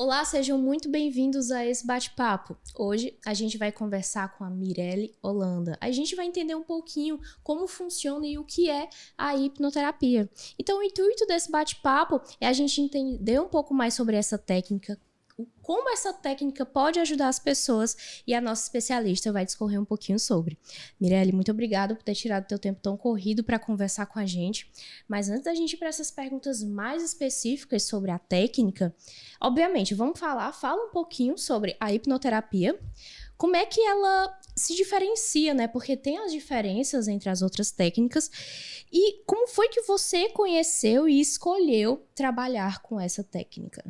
Olá, sejam muito bem-vindos a esse bate-papo. Hoje a gente vai conversar com a Mirelle Holanda. A gente vai entender um pouquinho como funciona e o que é a hipnoterapia. Então, o intuito desse bate-papo é a gente entender um pouco mais sobre essa técnica, como essa técnica pode ajudar as pessoas, e a nossa especialista vai discorrer um pouquinho sobre. Mirelle, muito obrigada por ter tirado teu tempo tão corrido para conversar com a gente. Mas antes da gente ir para essas perguntas mais específicas sobre a técnica, obviamente, fala um pouquinho sobre a hipnoterapia, como é que ela se diferencia, né? Porque tem as diferenças entre as outras técnicas. E como foi que você conheceu e escolheu trabalhar com essa técnica?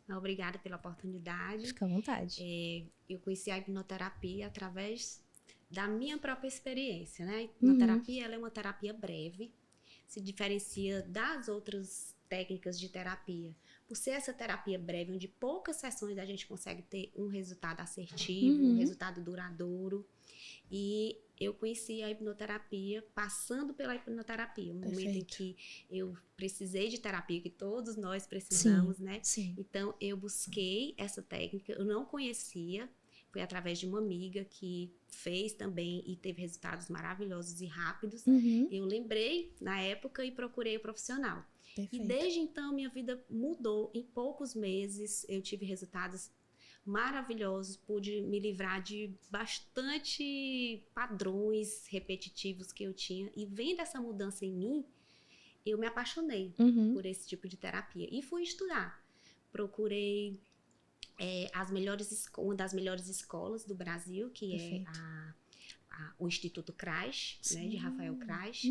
Obrigada pela oportunidade. Fica à vontade. Eu conheci a hipnoterapia através da minha própria experiência, né? A hipnoterapia ela é uma terapia breve, se diferencia das outras técnicas de terapia. Por ser essa terapia breve, onde poucas sessões a gente consegue ter um resultado assertivo, um resultado duradouro. E eu conheci a hipnoterapia passando pela hipnoterapia, um momento em que eu precisei de terapia, que todos nós precisamos, né? Sim. Então, eu busquei essa técnica, eu não conhecia, foi através de uma amiga que fez também e teve resultados maravilhosos e rápidos. Eu lembrei na época e procurei o profissional. Perfeito. E desde então, minha vida mudou. Em poucos meses, eu tive resultados maravilhosos, pude me livrar de bastante padrões repetitivos que eu tinha, e vendo essa mudança em mim, eu me apaixonei por esse tipo de terapia e fui estudar. Procurei uma das melhores escolas do Brasil, que Perfeito. é o Instituto Crash, né, de Rafael Crash.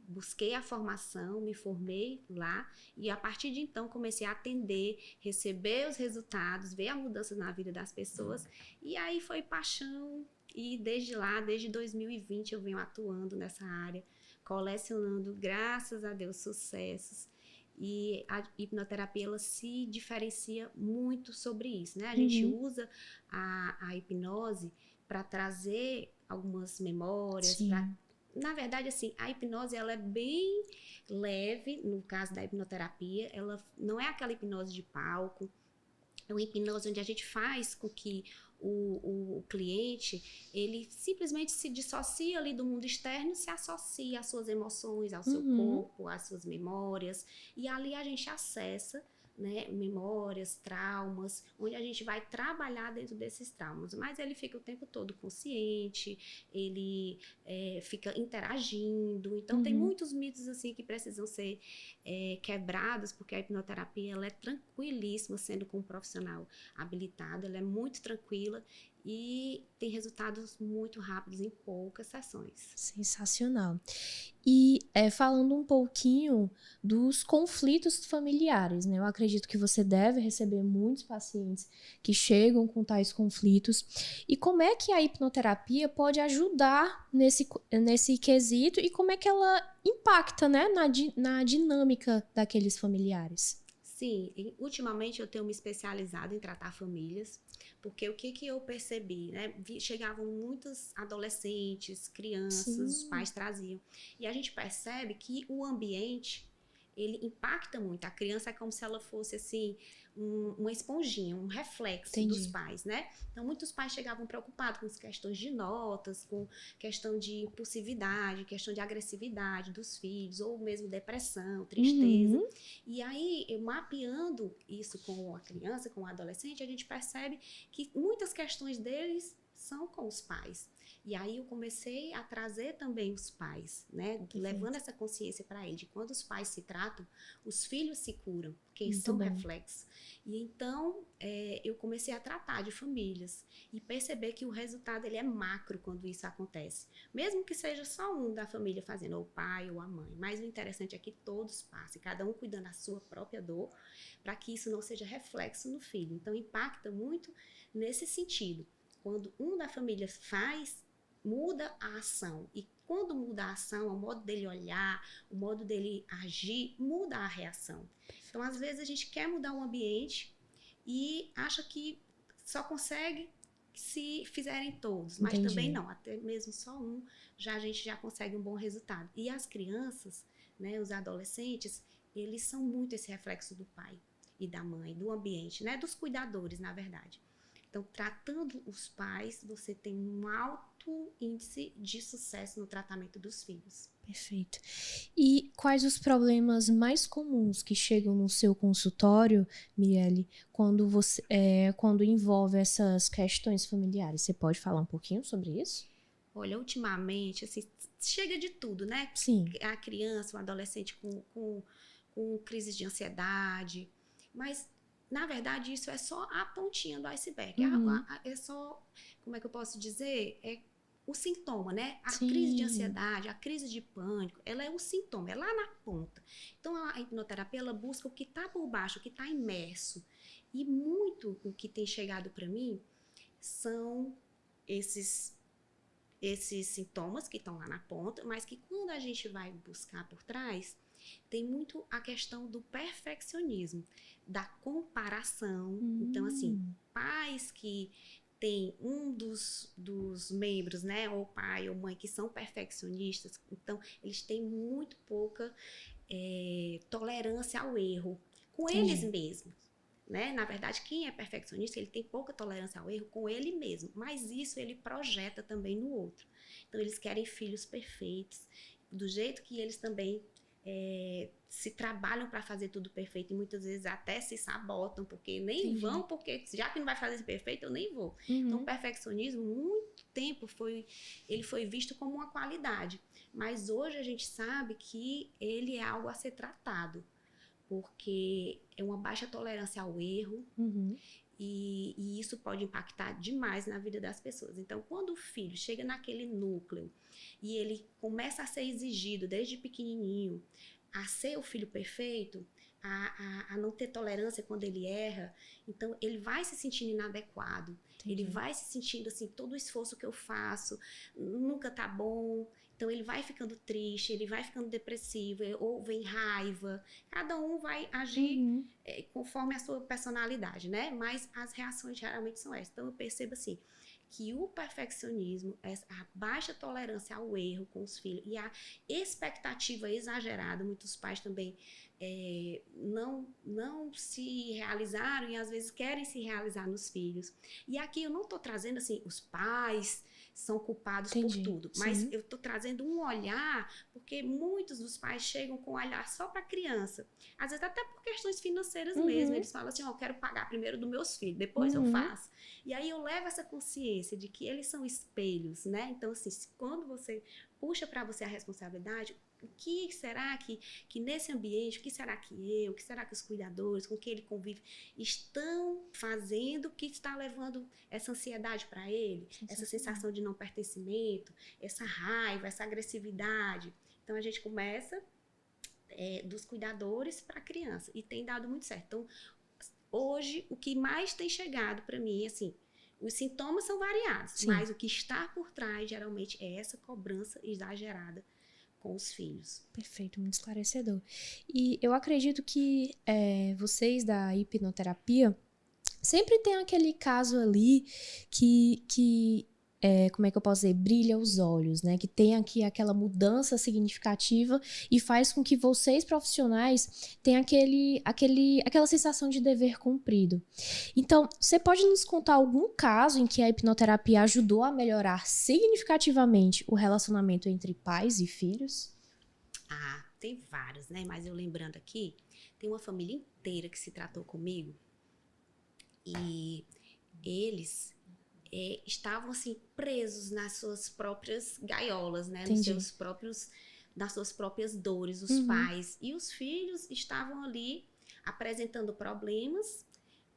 Busquei a formação, me formei lá e a partir de então comecei a atender, receber os resultados, ver a mudança na vida das pessoas e aí foi paixão e desde lá, desde 2020 eu venho atuando nessa área, colecionando, graças a Deus, sucessos. E a hipnoterapia ela se diferencia muito sobre isso, né? A gente usa a hipnose para trazer algumas memórias, na verdade, assim, a hipnose ela é bem leve, no caso da hipnoterapia, ela não é aquela hipnose de palco, é uma hipnose onde a gente faz com que o cliente, ele simplesmente se dissocia ali do mundo externo, se associa às suas emoções, ao seu corpo, às suas memórias, e ali a gente acessa, né, memórias, traumas, onde a gente vai trabalhar dentro desses traumas, mas ele fica o tempo todo consciente, ele fica interagindo, então tem muitos mitos assim que precisam ser quebrados, porque a hipnoterapia ela é tranquilíssima, sendo com um profissional habilitado, ela é muito tranquila e tem resultados muito rápidos em poucas sessões. Sensacional. E falando um pouquinho dos conflitos familiares, né? Eu acredito que você deve receber muitos pacientes que chegam com tais conflitos. E como é que a hipnoterapia pode ajudar nesse quesito e como é que ela impacta, né, na dinâmica daqueles familiares? Sim, ultimamente eu tenho me especializado em tratar famílias, porque o que eu percebi, né? Chegavam muitos adolescentes, crianças, os pais traziam, e a gente percebe que o ambiente, ele impacta muito. A criança é como se ela fosse, assim, uma esponjinha, um reflexo dos pais, né? Então, muitos pais chegavam preocupados com as questões de notas, com questão de impulsividade, questão de agressividade dos filhos, ou mesmo depressão, tristeza. E aí, eu mapeando isso com a criança, com o adolescente, a gente percebe que muitas questões deles são com os pais. E aí eu comecei a trazer também os pais, né? Perfeito. Levando essa consciência para eles. Quando os pais se tratam, os filhos se curam, porque eles são reflexos. E então eu comecei a tratar de famílias e perceber que o resultado ele é macro quando isso acontece. Mesmo que seja só um da família fazendo, ou o pai ou a mãe. Mas o interessante é que todos passem, cada um cuidando da sua própria dor, para que isso não seja reflexo no filho. Então impacta muito nesse sentido. Quando um da família faz, muda a ação. E quando muda a ação, o modo dele olhar, o modo dele agir, muda a reação. Então, às vezes, a gente quer mudar o ambiente e acha que só consegue se fizerem todos. Mas também não, até mesmo só um, a gente já consegue um bom resultado. E as crianças, né, os adolescentes, eles são muito esse reflexo do pai. e da mãe, do ambiente, né? Dos cuidadores, na verdade. Então, tratando os pais, você tem um alto índice de sucesso no tratamento dos filhos. Perfeito. E quais os problemas mais comuns que chegam no seu consultório, Mirelle, quando envolve essas questões familiares? Você pode falar um pouquinho sobre isso? Olha, ultimamente, assim, chega de tudo, né? Sim. A criança, o adolescente com crises de ansiedade, mas, na verdade, isso é só a pontinha do iceberg. É só, como é que eu posso dizer? É o sintoma, né? A crise de ansiedade, a crise de pânico, ela é um sintoma, é lá na ponta. Então, a hipnoterapia, ela busca o que está por baixo, o que está imerso. E muito o que tem chegado para mim são esses sintomas que estão lá na ponta, mas que quando a gente vai buscar por trás, tem muito a questão do perfeccionismo, da comparação. Então, assim, pais que têm um dos membros, né, ou pai ou mãe, que são perfeccionistas, então, eles têm muito pouca tolerância ao erro com eles mesmos. Né? Na verdade, quem é perfeccionista, ele tem pouca tolerância ao erro com ele mesmo, mas isso ele projeta também no outro. Então, eles querem filhos perfeitos, do jeito que eles também se trabalham para fazer tudo perfeito, e muitas vezes até se sabotam, porque nem vão, porque já que não vai fazer perfeito, eu nem vou. Então, o perfeccionismo, muito tempo, ele foi visto como uma qualidade, mas hoje a gente sabe que ele é algo a ser tratado, porque é uma baixa tolerância ao erro, e isso pode impactar demais na vida das pessoas. Então, quando o filho chega naquele núcleo e ele começa a ser exigido desde pequenininho a ser o filho perfeito, a não ter tolerância quando ele erra, então ele vai se sentindo inadequado. Ele vai se sentindo assim, todo o esforço que eu faço nunca tá bom. Então, ele vai ficando triste, ele vai ficando depressivo, ou vem raiva. Cada um vai agir conforme a sua personalidade, né? Mas as reações geralmente são essas. Então, eu percebo assim, que o perfeccionismo, a baixa tolerância ao erro com os filhos e a expectativa exagerada, muitos pais também não se realizaram e às vezes querem se realizar nos filhos. E aqui eu não estou trazendo assim, os pais são culpados por tudo, mas eu estou trazendo um olhar, porque muitos dos pais chegam com um olhar só para a criança, às vezes até por questões financeiras mesmo, eles falam assim, eu quero pagar primeiro dos meus filhos, depois eu faço. E aí eu levo essa consciência de que eles são espelhos, né? Então, assim, quando você puxa para você a responsabilidade, o que será que nesse ambiente, o que será que os cuidadores, com quem ele convive, estão fazendo, que está levando essa ansiedade para ele, essa sensação de não pertencimento, essa raiva, essa agressividade. Então, a gente começa dos cuidadores para a criança, e tem dado muito certo. Então, hoje, o que mais tem chegado para mim, assim, os sintomas são variados, mas o que está por trás, geralmente, é essa cobrança exagerada com os filhos. Perfeito, muito esclarecedor. E eu acredito que vocês da hipnoterapia sempre tem aquele caso ali que como é que eu posso dizer, brilha os olhos, né? Que tem aqui aquela mudança significativa e faz com que vocês, profissionais, tenham aquela sensação de dever cumprido. Então, você pode nos contar algum caso em que a hipnoterapia ajudou a melhorar significativamente o relacionamento entre pais e filhos? Tem vários, né? Mas eu lembrando aqui, tem uma família inteira que se tratou comigo e eles estavam assim presos nas suas próprias gaiolas, né? Nas suas próprias dores, os pais e os filhos estavam ali apresentando problemas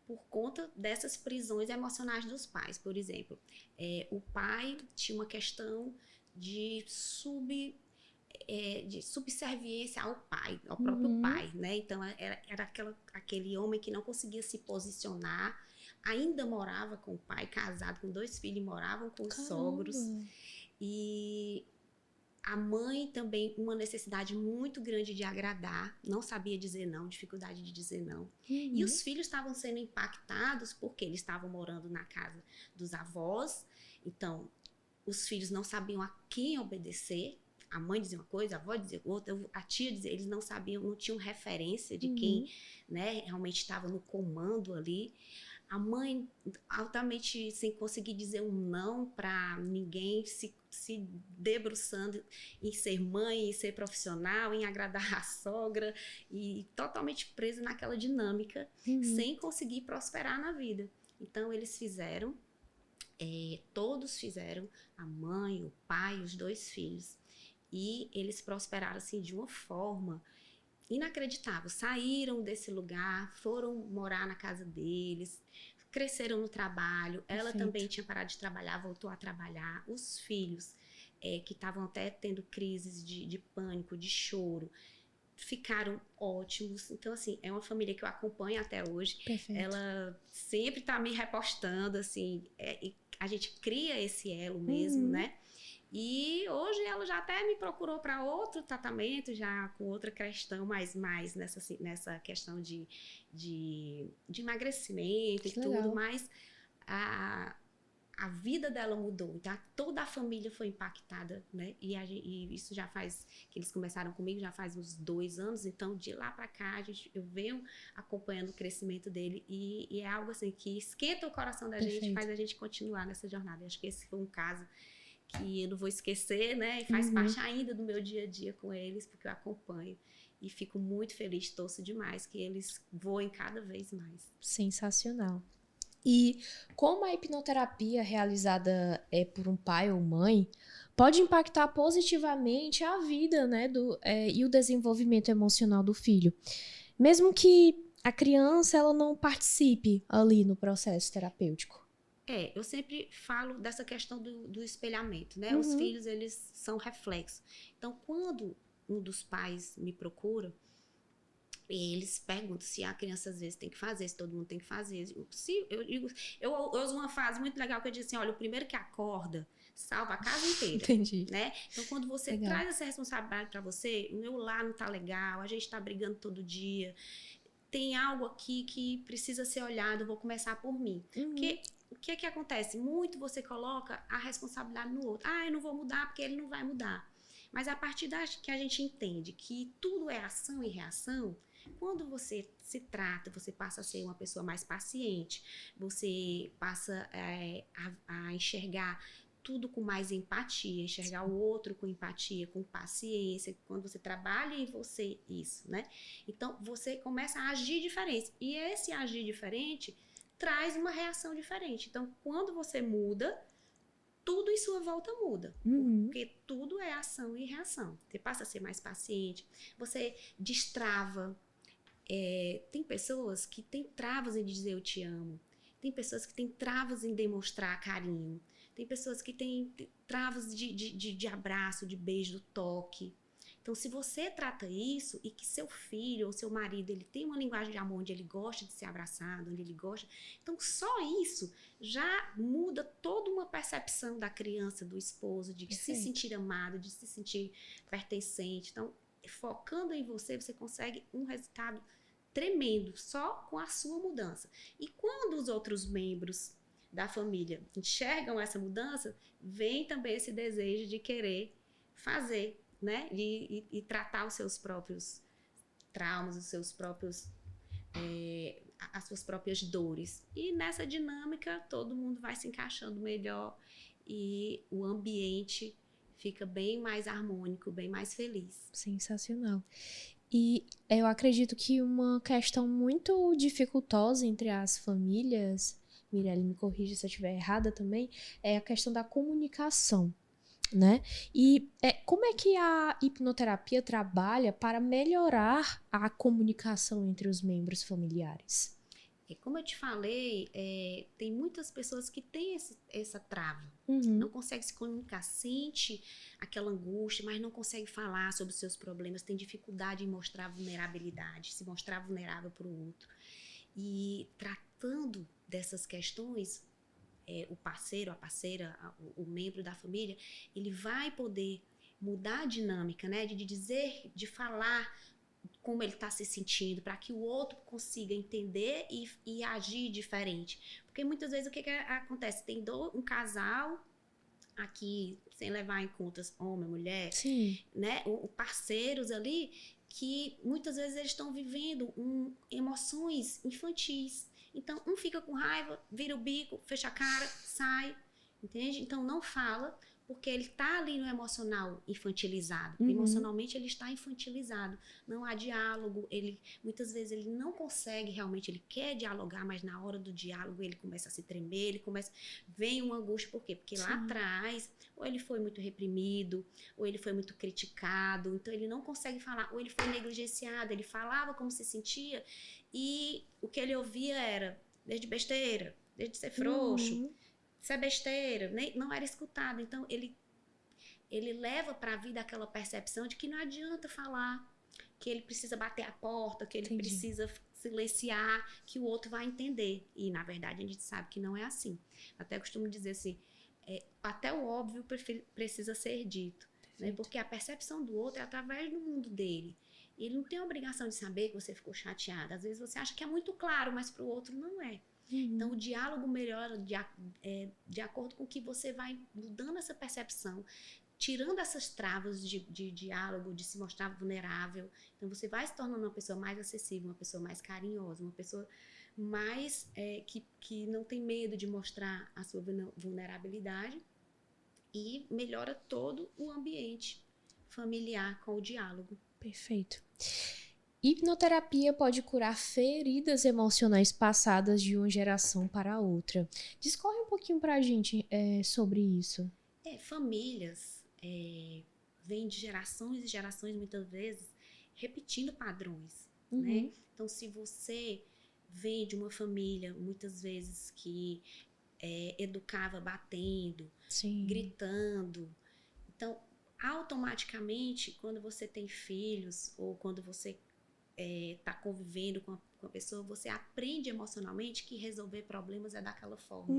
por conta dessas prisões emocionais dos pais. Por exemplo, o pai tinha uma questão de subserviência ao pai, ao próprio pai, né? Então, era aquele homem que não conseguia se posicionar, ainda morava com o pai, casado com 2 filhos, moravam com os sogros. E a mãe também, uma necessidade muito grande de agradar, não sabia dizer não, dificuldade de dizer não. E os filhos estavam sendo impactados porque eles estavam morando na casa dos avós, então os filhos não sabiam a quem obedecer, a mãe dizia uma coisa, a avó dizia outra, a tia dizia, eles não sabiam, não tinham referência de quem, né, realmente estava no comando ali. A mãe altamente sem conseguir dizer um não para ninguém, se debruçando em ser mãe, em ser profissional, em agradar a sogra e totalmente presa naquela dinâmica, sem conseguir prosperar na vida. Então eles fizeram, todos fizeram, a mãe, o pai, os 2 filhos, e eles prosperaram assim de uma forma inacreditável. Saíram desse lugar, foram morar na casa deles, cresceram no trabalho. Ela também tinha parado de trabalhar, voltou a trabalhar. Os filhos, que estavam até tendo crises de pânico, de choro, ficaram ótimos. Então, assim, é uma família que eu acompanho até hoje. Perfeito. Ela sempre tá me repostando, assim, e a gente cria esse elo mesmo, né? E hoje ela já até me procurou para outro tratamento, já com outra questão, mais nessa questão de emagrecimento e tudo, mas a vida dela mudou, então toda a família foi impactada, né? E isso já faz, que eles começaram comigo já faz uns 2 anos, então de lá para cá eu venho acompanhando o crescimento dele e é algo assim que esquenta o coração da gente, faz a gente continuar nessa jornada. Eu acho que esse foi um caso que eu não vou esquecer, né? E faz parte ainda do meu dia a dia com eles, porque eu acompanho. E fico muito feliz, torço demais que eles voem cada vez mais. Sensacional. E como a hipnoterapia realizada por um pai ou mãe pode impactar positivamente a vida, né, e o desenvolvimento emocional do filho, mesmo que a criança ela não participe ali no processo terapêutico. Eu sempre falo dessa questão do espelhamento, né? Os filhos, eles são reflexo. Então, quando um dos pais me procura, eles perguntam se a criança às vezes tem que fazer, se todo mundo tem que fazer. Eu uso uma frase muito legal que eu digo assim, olha, o primeiro que acorda salva a casa inteira. Entendi. Né? Então, quando você traz essa responsabilidade para você, o meu lar não tá legal, a gente tá brigando todo dia, tem algo aqui que precisa ser olhado, eu vou começar por mim. Porque o que acontece? Muito você coloca a responsabilidade no outro. Eu não vou mudar porque ele não vai mudar. Mas a partir que a gente entende que tudo é ação e reação, quando você se trata, você passa a ser uma pessoa mais paciente, você passa a enxergar tudo com mais empatia, enxergar o outro com empatia, com paciência, quando você trabalha em você isso, né? Então, você começa a agir diferente. E esse agir diferente traz uma reação diferente. Então, quando você muda, tudo em sua volta muda. Porque tudo é ação e reação. Você passa a ser mais paciente, você destrava. Tem pessoas que têm travas em dizer eu te amo. Tem pessoas que têm travas em demonstrar carinho. Tem pessoas que têm travas de abraço, de beijo, toque. Então, se você trata isso e que seu filho ou seu marido ele tem uma linguagem de amor onde ele gosta de ser abraçado, onde ele gosta, então só isso já muda toda uma percepção da criança, do esposo, de se sentir amado, de se sentir pertencente. Então, focando em você, você consegue um resultado tremendo só com a sua mudança. E quando os outros membros da família enxergam essa mudança, vem também esse desejo de querer fazer, né? E tratar os seus próprios traumas, os seus próprios as suas próprias dores. E nessa dinâmica todo mundo vai se encaixando melhor e o ambiente fica bem mais harmônico, bem mais feliz. Sensacional. E eu acredito que uma questão muito dificultosa entre as famílias, Mirelle, me corrija se eu estiver errada também, é a questão da comunicação, né? E como é que a hipnoterapia trabalha para melhorar a comunicação entre os membros familiares? Como eu te falei, tem muitas pessoas que têm essa trava. Não consegue se comunicar, sente aquela angústia, mas não consegue falar sobre os seus problemas, tem dificuldade em mostrar vulnerabilidade, se mostrar vulnerável para o outro. E tratando dessas questões, o parceiro, a parceira, o membro da família, ele vai poder mudar a dinâmica, né? De dizer, de falar como ele está se sentindo, para que o outro consiga entender e agir diferente. Porque muitas vezes o que acontece? Tem um casal, aqui, sem levar em conta homem, mulher, Sim. né? Parceiros ali que muitas vezes eles estão vivendo emoções infantis. Então, um fica com raiva, vira o bico, fecha a cara, sai, entende? Então, não fala, porque ele está ali no emocional infantilizado. Emocionalmente, ele está infantilizado. Não há diálogo, muitas vezes ele não consegue realmente, ele quer dialogar, mas na hora do diálogo ele começa a se tremer, vem uma angústia, por quê? Porque lá atrás, ou ele foi muito reprimido, ou ele foi muito criticado, então ele não consegue falar, ou ele foi negligenciado, ele falava como se sentia, e o que ele ouvia era, desde besteira, desde ser frouxo, isso é besteira, não era escutado. Então, ele leva para a vida aquela percepção de que não adianta falar, que ele precisa bater a porta, que ele precisa silenciar, que o outro vai entender. E, na verdade, a gente sabe que não é assim. Até costumo dizer assim, até o óbvio precisa ser dito, né? Porque a percepção do outro é através do mundo dele. Ele não tem a obrigação de saber que você ficou chateada. Às vezes você acha que é muito claro, mas para o outro não é. Então, o diálogo melhora de acordo com que você vai mudando essa percepção, tirando essas travas de diálogo, de se mostrar vulnerável. Então, você vai se tornando uma pessoa mais acessível, uma pessoa mais carinhosa, uma pessoa mais que não tem medo de mostrar a sua vulnerabilidade, e melhora todo o ambiente familiar com o diálogo. Perfeito. Hipnoterapia pode curar feridas emocionais passadas de uma geração para a outra. Discorre um pouquinho pra gente sobre isso. Famílias vêm de gerações e gerações, muitas vezes, repetindo padrões, né? Então, se você vem de uma família, muitas vezes, que educava batendo, gritando, então, automaticamente, quando você tem filhos ou quando você está convivendo com a pessoa, você aprende emocionalmente que resolver problemas é daquela forma.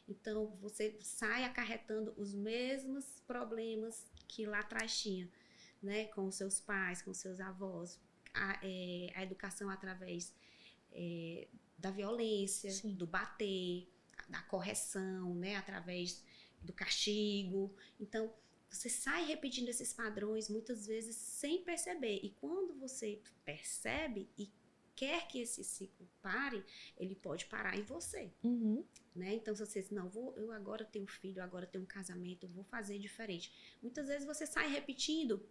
Então, você sai acarretando os mesmos problemas que lá atrás tinha, né? Com os seus pais, com os seus avós. A educação através da violência, do bater, da correção, né? Através do castigo. Então, você sai repetindo esses padrões muitas vezes sem perceber. E quando você percebe e quer que esse ciclo pare, ele pode parar em você. Né? Então, se você diz, não, eu agora tenho um filho, agora tenho um casamento, eu vou fazer diferente. Muitas vezes você sai repetindo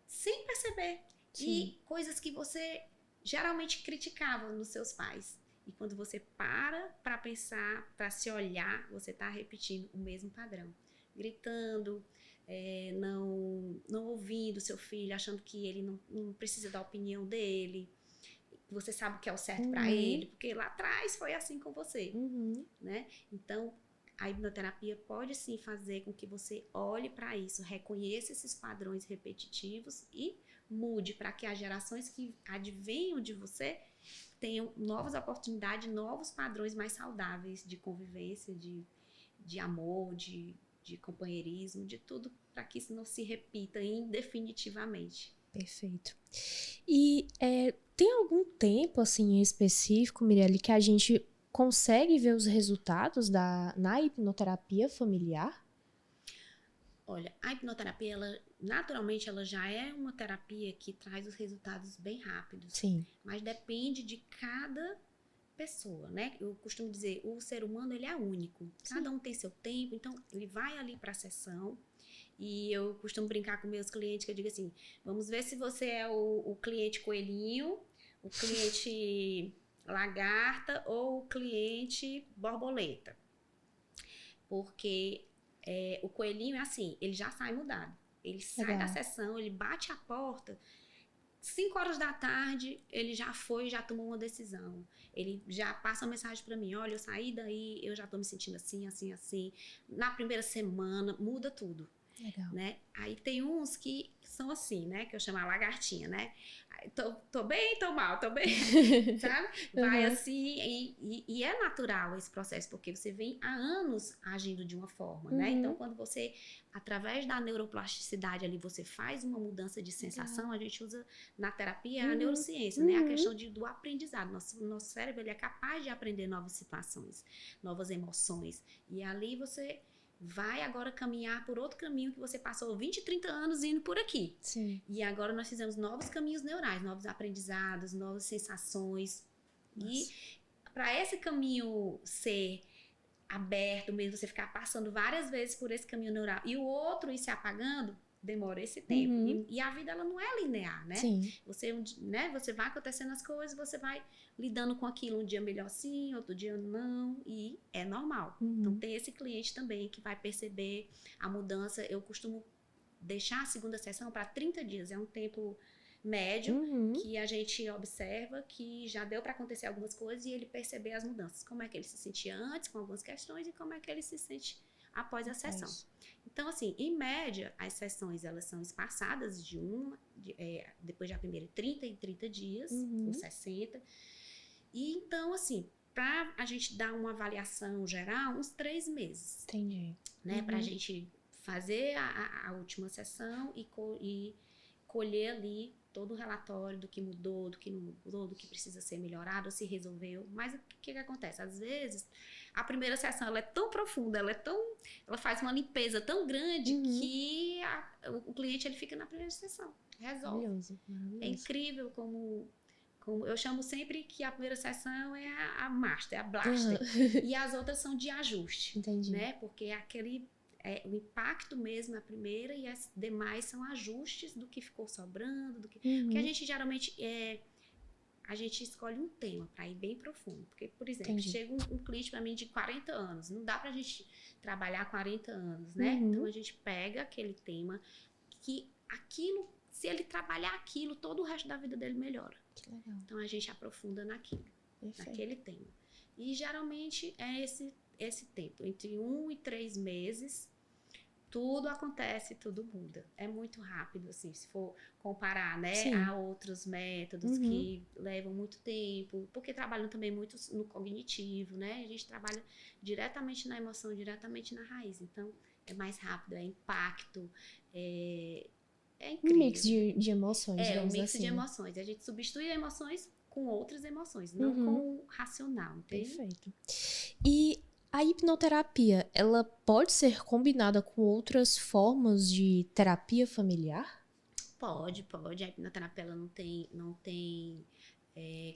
sem perceber. E coisas que você geralmente criticava nos seus pais. E quando você para pensar, para se olhar, você está repetindo o mesmo padrão. Gritando, não ouvindo seu filho, achando que ele não precisa da opinião dele, você sabe o que é o certo para ele, porque lá atrás foi assim com você, né? Então, a hipnoterapia pode sim fazer com que você olhe para isso, reconheça esses padrões repetitivos e mude para que as gerações que advenham de você tenham novas oportunidades, novos padrões mais saudáveis de convivência, de amor, de companheirismo, de tudo, para que isso não se repita indefinitivamente. Perfeito. E tem algum tempo, assim, em específico, Mirelle, que a gente consegue ver os resultados na hipnoterapia familiar? Olha, a hipnoterapia, naturalmente, ela já é uma terapia que traz os resultados bem rápidos. Sim. Mas depende de cada pessoa, né? Eu costumo dizer, o ser humano, ele é único. Cada um tem seu tempo, então ele vai ali para a sessão. E eu costumo brincar com meus clientes, que eu digo assim, vamos ver se você é o cliente coelhinho, o cliente lagarta ou o cliente borboleta. Porque o coelhinho é assim, ele já sai mudado. Ele sai da sessão, ele bate a porta, 5 horas da tarde, ele já já tomou uma decisão. Ele já passa uma mensagem para mim, olha, eu saí daí, eu já tô me sentindo assim, assim, assim. Na primeira semana, muda tudo. Legal. Né? Aí tem uns que são assim, né? Que eu chamo a lagartinha, né? Tô bem, tô mal, tô bem, sabe? Vai assim, e é natural esse processo, porque você vem há anos agindo de uma forma, né? Então, quando você, através da neuroplasticidade ali, você faz uma mudança de sensação, a gente usa na terapia a neurociência, né? A questão do aprendizado. Nosso cérebro, ele é capaz de aprender novas situações, novas emoções. E ali você vai agora caminhar por outro caminho que você passou 20, 30 anos indo por aqui. Sim. E agora nós fizemos novos caminhos neurais, novos aprendizados, novas sensações. Nossa. E para esse caminho ser aberto mesmo, você ficar passando várias vezes por esse caminho neural e o outro ir se apagando, demora esse tempo. E a vida, ela não é linear, né? Sim. Você vai acontecendo as coisas, você vai lidando com aquilo, um dia melhor sim, outro dia não, e é normal. Então, tem esse cliente também que vai perceber a mudança. Eu costumo deixar a segunda sessão para 30 dias, é um tempo médio que a gente observa que já deu para acontecer algumas coisas e ele perceber as mudanças. Como é que ele se sentia antes, com algumas questões, e como é que ele se sente após a sessão. Então, assim, em média, as sessões, elas são espaçadas depois da primeira 30 em 30 dias, ou 60. E então, assim, para a gente dar uma avaliação geral, uns 3 meses. Entendi. Né? Para a gente fazer a última sessão e colher ali todo o relatório do que mudou, do que não mudou, do que precisa ser melhorado, ou se resolveu. Mas o que acontece? Às vezes, a primeira sessão ela é tão profunda, ela faz uma limpeza tão grande que o cliente ele fica na primeira sessão. Resolve. Maravilhoso. É incrível como eu chamo sempre que a primeira sessão é a master, a blaster. E as outras são de ajuste. Entendi. Né? Porque o impacto mesmo na primeira e as demais são ajustes do que ficou sobrando, porque a gente geralmente a gente escolhe um tema para ir bem profundo. Porque, por exemplo, chega um cliente para mim de 40 anos, não dá pra gente trabalhar 40 anos, né? Então a gente pega aquele tema que se ele trabalhar aquilo, todo o resto da vida dele melhora. Que legal. Então a gente aprofunda naquele tema. E geralmente é esse tempo, entre 1 e 3 meses, tudo acontece, tudo muda. É muito rápido, assim, se for comparar, né, a outros métodos que levam muito tempo, porque trabalham também muito no cognitivo, né? A gente trabalha diretamente na emoção, diretamente na raiz. Então, é mais rápido, é impacto, é incrível. Um mix de emoções, um mix assim. de emoções. A gente substitui emoções com outras emoções, não com o racional, entende? Perfeito. E a hipnoterapia, ela pode ser combinada com outras formas de terapia familiar? Pode. A hipnoterapia ela não tem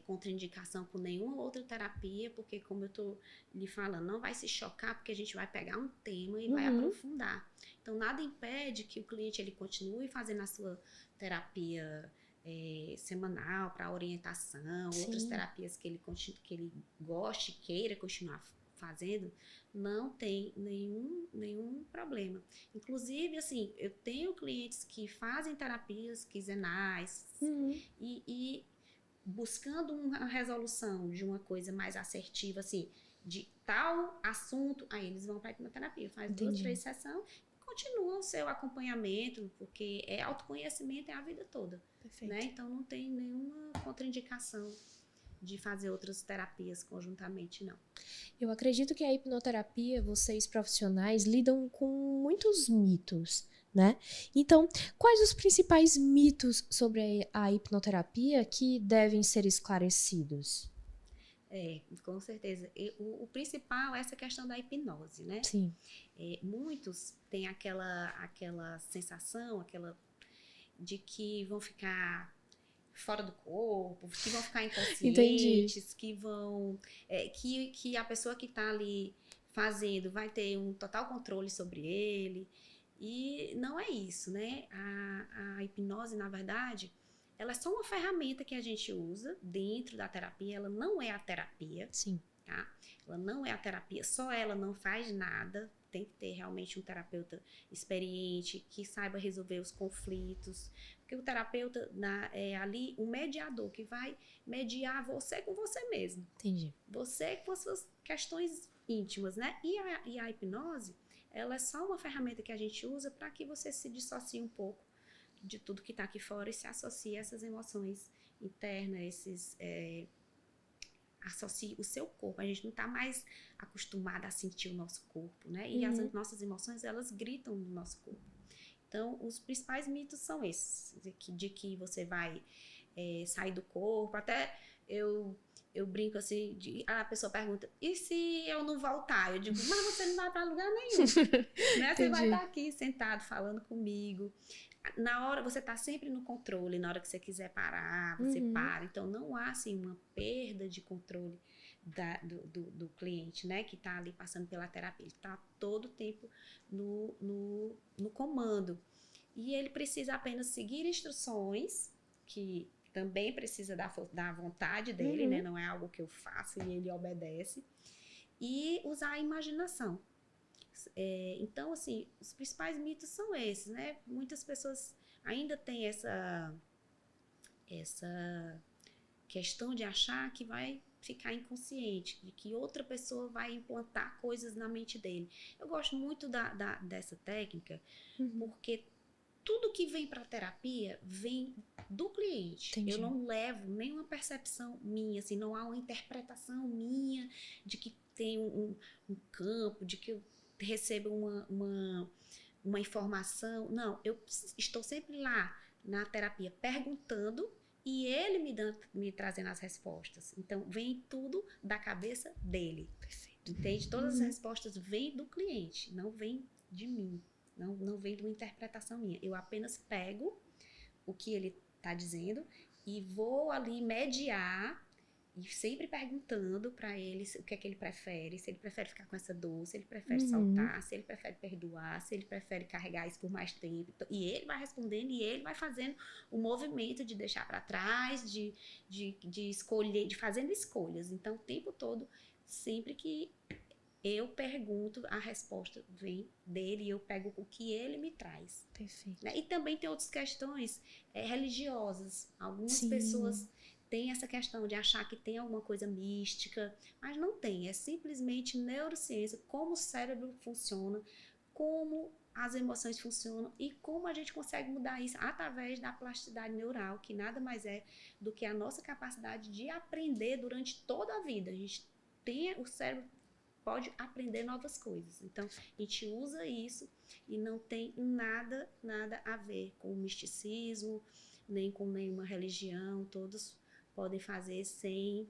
contraindicação com nenhuma outra terapia, porque como eu tô lhe falando, não vai se chocar, porque a gente vai pegar um tema e vai aprofundar. Então, nada impede que o cliente ele continue fazendo a sua terapia semanal para orientação, outras terapias que ele goste, queira continuar fazendo, não tem nenhum problema. Inclusive, assim, eu tenho clientes que fazem terapias quinzenais e buscando uma resolução de uma coisa mais assertiva, assim, de tal assunto, aí eles vão para a hipnoterapia, faz 2, 3 sessões e continuam o seu acompanhamento, porque autoconhecimento é a vida toda. Perfeito. Né? Então, não tem nenhuma contraindicação de fazer outras terapias conjuntamente, não. Eu acredito que a hipnoterapia, vocês profissionais, lidam com muitos mitos, né? Então, quais os principais mitos sobre a hipnoterapia que devem ser esclarecidos? Com certeza. O principal é essa questão da hipnose, né? Sim. Muitos têm aquela sensação, de que vão ficar fora do corpo, que vão ficar inconscientes, que a pessoa que está ali fazendo vai ter um total controle sobre ele. E não é isso, né? A hipnose, na verdade, ela é só uma ferramenta que a gente usa dentro da terapia, ela não é a terapia. Sim. Tá? Ela não é a terapia, só ela não faz nada. Tem que ter realmente um terapeuta experiente, que saiba resolver os conflitos. Porque o terapeuta é ali um mediador, que vai mediar você com você mesmo. Entendi. Você com as suas questões íntimas, né? E a hipnose, ela é só uma ferramenta que a gente usa para que você se dissocie um pouco de tudo que está aqui fora e se associe a essas emoções internas, associe o seu corpo. A gente não está mais acostumada a sentir o nosso corpo, né? E as nossas emoções, elas gritam no nosso corpo. Então, os principais mitos são esses, de que você vai sair do corpo. Até eu eu brinco assim, a pessoa pergunta, e se eu não voltar? Eu digo, mas você não vai para lugar nenhum. Né? Você vai estar aqui sentado falando comigo. Na hora, você está sempre no controle. Na hora que você quiser parar, você para. Então, não há assim, uma perda de controle do cliente, né? Que está ali passando pela terapia. Ele está todo o tempo no comando. E ele precisa apenas seguir instruções, que também precisa da vontade dele, né? Não é algo que eu faço e ele obedece. E usar a imaginação. Então, assim, os principais mitos são esses, né? Muitas pessoas ainda têm essa questão de achar que vai ficar inconsciente, de que outra pessoa vai implantar coisas na mente dele. Eu gosto muito dessa técnica, porque tudo que vem para a terapia vem do cliente. Entendi. Eu não levo nenhuma percepção minha, assim, não há uma interpretação minha de que tem um campo, de que eu recebo uma informação. Não, eu estou sempre lá na terapia perguntando e ele me trazendo as respostas. Então, vem tudo da cabeça dele. Perfeito. Entende? Todas as respostas vêm do cliente, não vêm de mim. Não vem de uma interpretação minha. Eu apenas pego o que ele está dizendo e vou ali mediar e sempre perguntando para ele o que é que ele prefere, se ele prefere ficar com essa dor, se ele prefere soltar, se ele prefere perdoar, se ele prefere carregar isso por mais tempo. E ele vai respondendo e ele vai fazendo o movimento de deixar para trás, de escolher, de fazendo escolhas. Então, o tempo todo, sempre que eu pergunto, a resposta vem dele e eu pego o que ele me traz. Perfeito. Né? E também tem outras questões religiosas. Algumas pessoas têm essa questão de achar que tem alguma coisa mística, mas não tem. É simplesmente neurociência, como o cérebro funciona, como as emoções funcionam e como a gente consegue mudar isso através da plasticidade neural, que nada mais é do que a nossa capacidade de aprender durante toda a vida. A gente tem o cérebro pode aprender novas coisas. Então, a gente usa isso e não tem nada a ver com o misticismo, nem com nenhuma religião. Todos podem fazer sem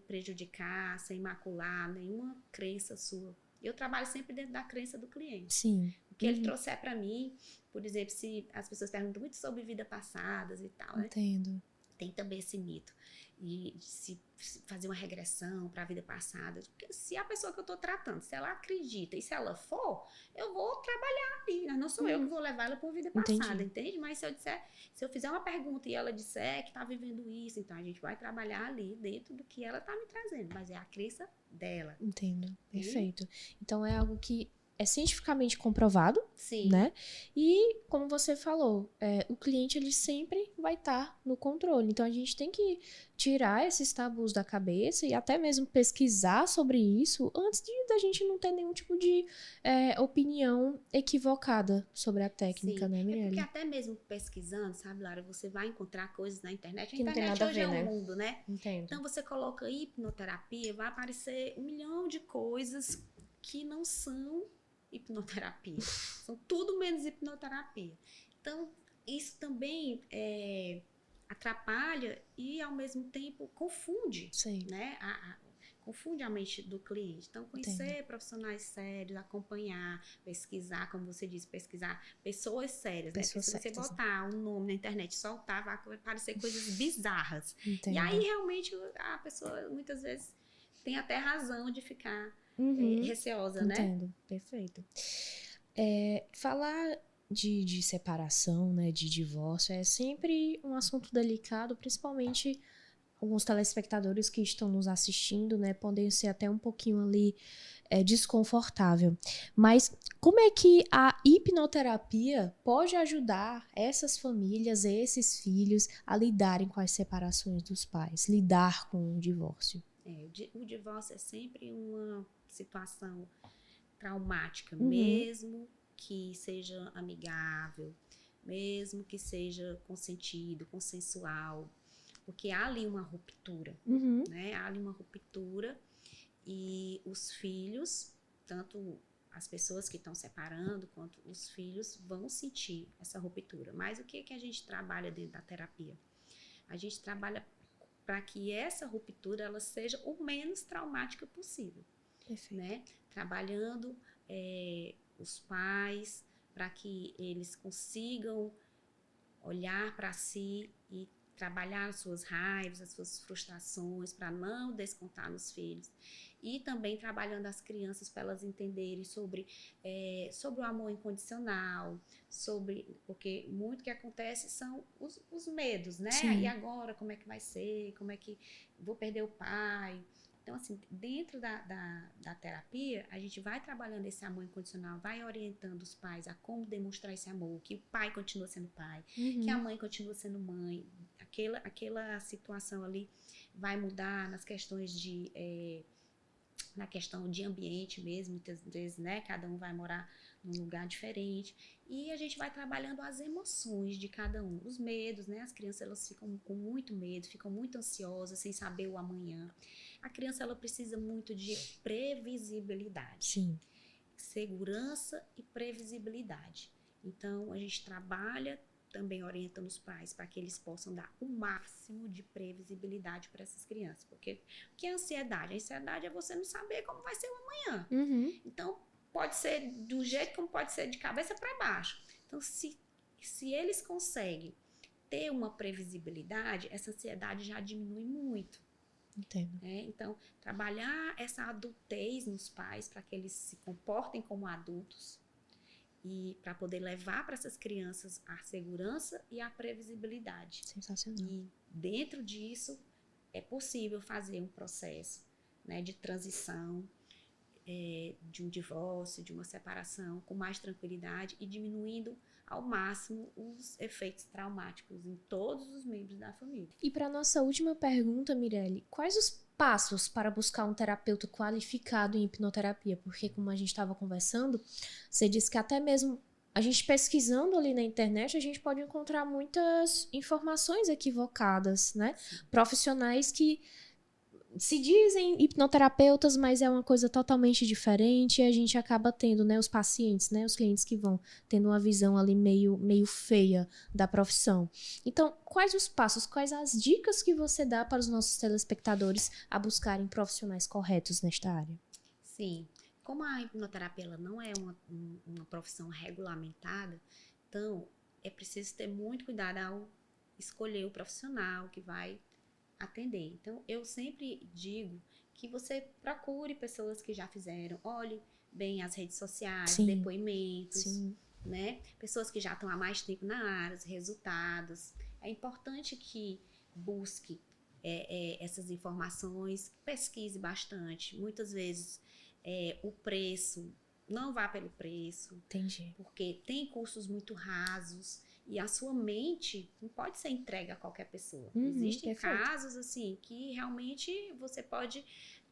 prejudicar, sem macular nenhuma crença sua. Eu trabalho sempre dentro da crença do cliente. Sim. O que ele trouxer para mim, por exemplo, se as pessoas perguntam muito sobre vidas passadas e tal, né? Entendo. Tem também esse mito. E se fazer uma regressão para a vida passada. Porque se a pessoa que eu estou tratando, se ela acredita e se ela for, eu vou trabalhar ali. Não sou eu que vou levar ela para uma vida passada, entende? Mas se eu fizer uma pergunta e ela disser que está vivendo isso, então a gente vai trabalhar ali dentro do que ela está me trazendo. Mas é a crença dela. Entendo. Perfeito. Então é algo que é cientificamente comprovado, Sim. Né? E, como você falou, o cliente ele sempre vai estar no controle. Então, a gente tem que tirar esses tabus da cabeça e até mesmo pesquisar sobre isso antes da gente não ter nenhum tipo de opinião equivocada sobre a técnica, Sim. né, Mirelle? Porque até mesmo pesquisando, sabe, Lara, você vai encontrar coisas na internet. A que não tem internet nada hoje a ver, é né? um mundo, né? Entendo. Então, você coloca hipnoterapia, vai aparecer 1 milhão de coisas que não são hipnoterapia. São tudo menos hipnoterapia. Então, isso também atrapalha e, ao mesmo tempo, confunde, Sei. né? Confunde a mente do cliente. Então, conhecer profissionais sérios, acompanhar, pesquisar, como você disse, pesquisar pessoas sérias, né? Porque se você botar um nome na internet e soltar, vai aparecer coisas bizarras. Entendo. E aí, realmente, a pessoa, muitas vezes, tem até razão de ficar receosa, né? Entendo, perfeito. Falar de separação, né, de divórcio, é sempre um assunto delicado, principalmente alguns telespectadores que estão nos assistindo, né, podem ser até um pouquinho ali desconfortável. Mas como é que a hipnoterapia pode ajudar essas famílias, esses filhos, a lidarem com as separações dos pais, lidar com o divórcio? O divórcio é sempre uma situação traumática, mesmo que seja amigável, mesmo que seja consentido, consensual, porque há ali uma ruptura, né? Há ali uma ruptura e os filhos, tanto as pessoas que estão separando quanto os filhos vão sentir essa ruptura. Mas o que a gente trabalha dentro da terapia? A gente trabalha para que essa ruptura ela seja o menos traumática possível. Perfeito. Né? Trabalhando os pais para que eles consigam olhar para si e trabalhar as suas raivas, as suas frustrações, para não descontar nos filhos. E também trabalhando as crianças para elas entenderem sobre o amor incondicional, porque muito que acontece são os medos, né? Sim. E agora, como é que vai ser? Como é que vou perder o pai? Então, assim, dentro da terapia, a gente vai trabalhando esse amor incondicional, vai orientando os pais a como demonstrar esse amor, que o pai continua sendo pai, que a mãe continua sendo mãe. Aquela situação ali vai mudar nas questões na questão de ambiente mesmo, muitas vezes, né? Cada um vai morar num lugar diferente. E a gente vai trabalhando as emoções de cada um, os medos, né? As crianças, elas ficam com muito medo, ficam muito ansiosas, sem saber o amanhã. A criança, ela precisa muito de previsibilidade. Sim. Segurança e previsibilidade. Então, a gente trabalha também orientando os pais para que eles possam dar o máximo de previsibilidade para essas crianças. Porque o que é ansiedade? A ansiedade é você não saber como vai ser o amanhã. Então, pode ser de um jeito como pode ser de cabeça para baixo. Então, se eles conseguem ter uma previsibilidade, essa ansiedade já diminui muito. Entendo. Então, trabalhar essa adultez nos pais para que eles se comportem como adultos e para poder levar para essas crianças a segurança e a previsibilidade. Sensacional. E dentro disso é possível fazer um processo, né, de transição, de um divórcio, de uma separação com mais tranquilidade e diminuindo ao máximo os efeitos traumáticos em todos os membros da família. E para nossa última pergunta, Mirelle, quais os passos para buscar um terapeuta qualificado em hipnoterapia? Porque, como a gente estava conversando, você disse que até mesmo a gente pesquisando ali na internet, a gente pode encontrar muitas informações equivocadas, né? Sim. Profissionais que se dizem hipnoterapeutas, mas é uma coisa totalmente diferente, e a gente acaba tendo, né, os pacientes, né, os clientes que vão tendo uma visão ali meio feia da profissão. Então, quais os passos, quais as dicas que você dá para os nossos telespectadores a buscarem profissionais corretos nesta área? Sim, como a hipnoterapia ela não é uma profissão regulamentada, então é preciso ter muito cuidado ao escolher o profissional que vai atender. Então, eu sempre digo que você procure pessoas que já fizeram, olhe bem as redes sociais, sim, depoimentos, sim, né? Pessoas que já estão há mais tempo na área, os resultados. É importante que busque essas informações, pesquise bastante. Muitas vezes o preço, não vá pelo preço. Entendi. Porque tem cursos muito rasos. E a sua mente não pode ser entregue a qualquer pessoa. Existem casos, assim, que realmente você pode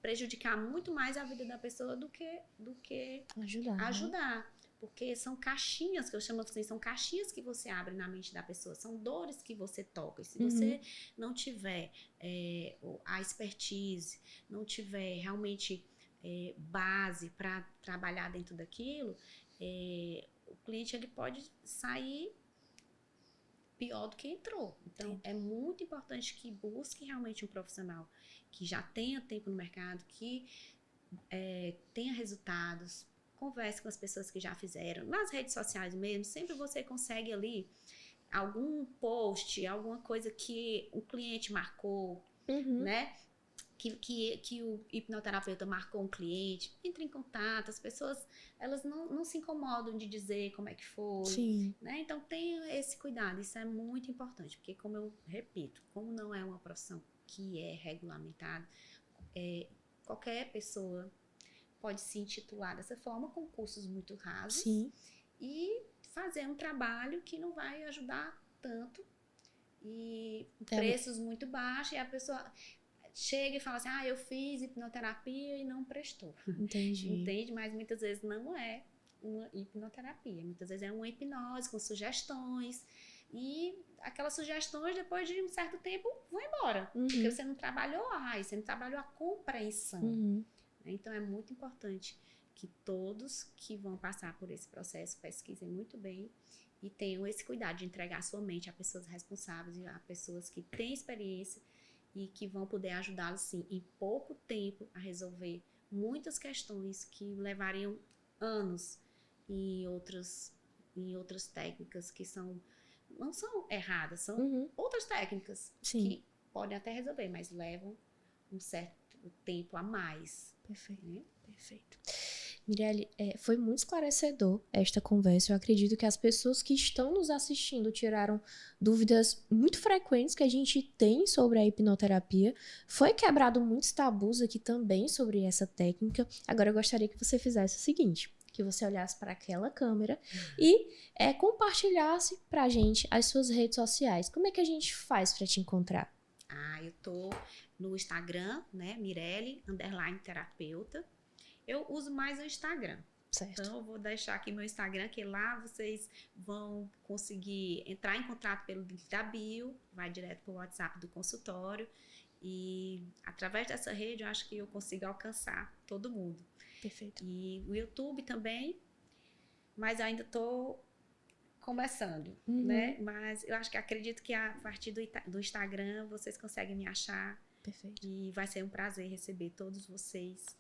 prejudicar muito mais a vida da pessoa do que ajudar. Né? Porque são caixinhas, que eu chamo assim, são caixinhas que você abre na mente da pessoa. São dores que você toca. E se você não tiver a expertise, não tiver realmente base para trabalhar dentro daquilo, o cliente ele pode sair pior do que entrou. Então, é muito importante que busque realmente um profissional que já tenha tempo no mercado, que tenha resultados, converse com as pessoas que já fizeram. Nas redes sociais mesmo, sempre você consegue ali algum post, alguma coisa que o cliente marcou, né? Que o hipnoterapeuta marcou um cliente, entre em contato, as pessoas, elas não se incomodam de dizer como é que foi, sim, né? Então, tenha esse cuidado, isso é muito importante, porque como eu repito, como não é uma profissão que é regulamentada, qualquer pessoa pode se intitular dessa forma, com cursos muito rasos, sim, e fazer um trabalho que não vai ajudar tanto, e preços muito baixos, e a pessoa chega e fala assim, eu fiz hipnoterapia e não prestou. Entendi. Entende? Mas muitas vezes não é uma hipnoterapia. Muitas vezes é uma hipnose com sugestões. E aquelas sugestões, depois de um certo tempo, vão embora. Porque você não trabalhou a raiz, você não trabalhou a compreensão. Então, é muito importante que todos que vão passar por esse processo pesquisem muito bem e tenham esse cuidado de entregar a sua mente a pessoas responsáveis e a pessoas que têm experiência e que vão poder ajudá-los, sim, em pouco tempo a resolver muitas questões que levariam anos em outras técnicas que não são erradas, são outras técnicas Sim. que podem até resolver, mas levam um certo tempo a mais. Perfeito. Né? Perfeito. Mirelle, foi muito esclarecedor esta conversa. Eu acredito que as pessoas que estão nos assistindo tiraram dúvidas muito frequentes que a gente tem sobre a hipnoterapia. Foi quebrado muitos tabus aqui também sobre essa técnica. Agora eu gostaria que você fizesse o seguinte, que você olhasse para aquela câmera e compartilhasse para a gente as suas redes sociais. Como é que a gente faz para te encontrar? Eu tô no Instagram, né, Mirelle_terapeuta. Eu uso mais o Instagram. Certo. Então, eu vou deixar aqui meu Instagram, que lá vocês vão conseguir entrar em contato pelo link da bio, vai direto para o WhatsApp do consultório. E através dessa rede, eu acho que eu consigo alcançar todo mundo. Perfeito. E o YouTube também, mas ainda estou começando, né? Mas eu acho que acredito que a partir do Instagram vocês conseguem me achar. Perfeito. E vai ser um prazer receber todos vocês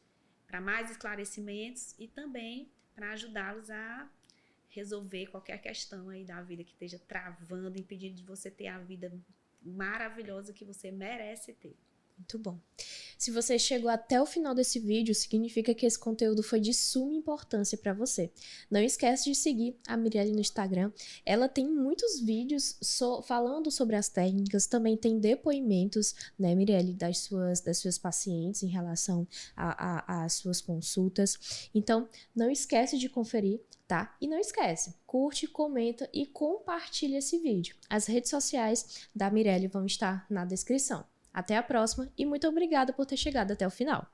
para mais esclarecimentos e também para ajudá-los a resolver qualquer questão aí da vida que esteja travando, impedindo de você ter a vida maravilhosa que você merece ter. Muito bom. Se você chegou até o final desse vídeo, significa que esse conteúdo foi de suma importância para você. Não esquece de seguir a Mirelle no Instagram. Ela tem muitos vídeos falando sobre as técnicas, também tem depoimentos, né, Mirelle, das suas pacientes em relação às suas consultas. Então, não esquece de conferir, tá? E não esquece, curte, comenta e compartilha esse vídeo. As redes sociais da Mirelle vão estar na descrição. Até a próxima e muito obrigada por ter chegado até o final.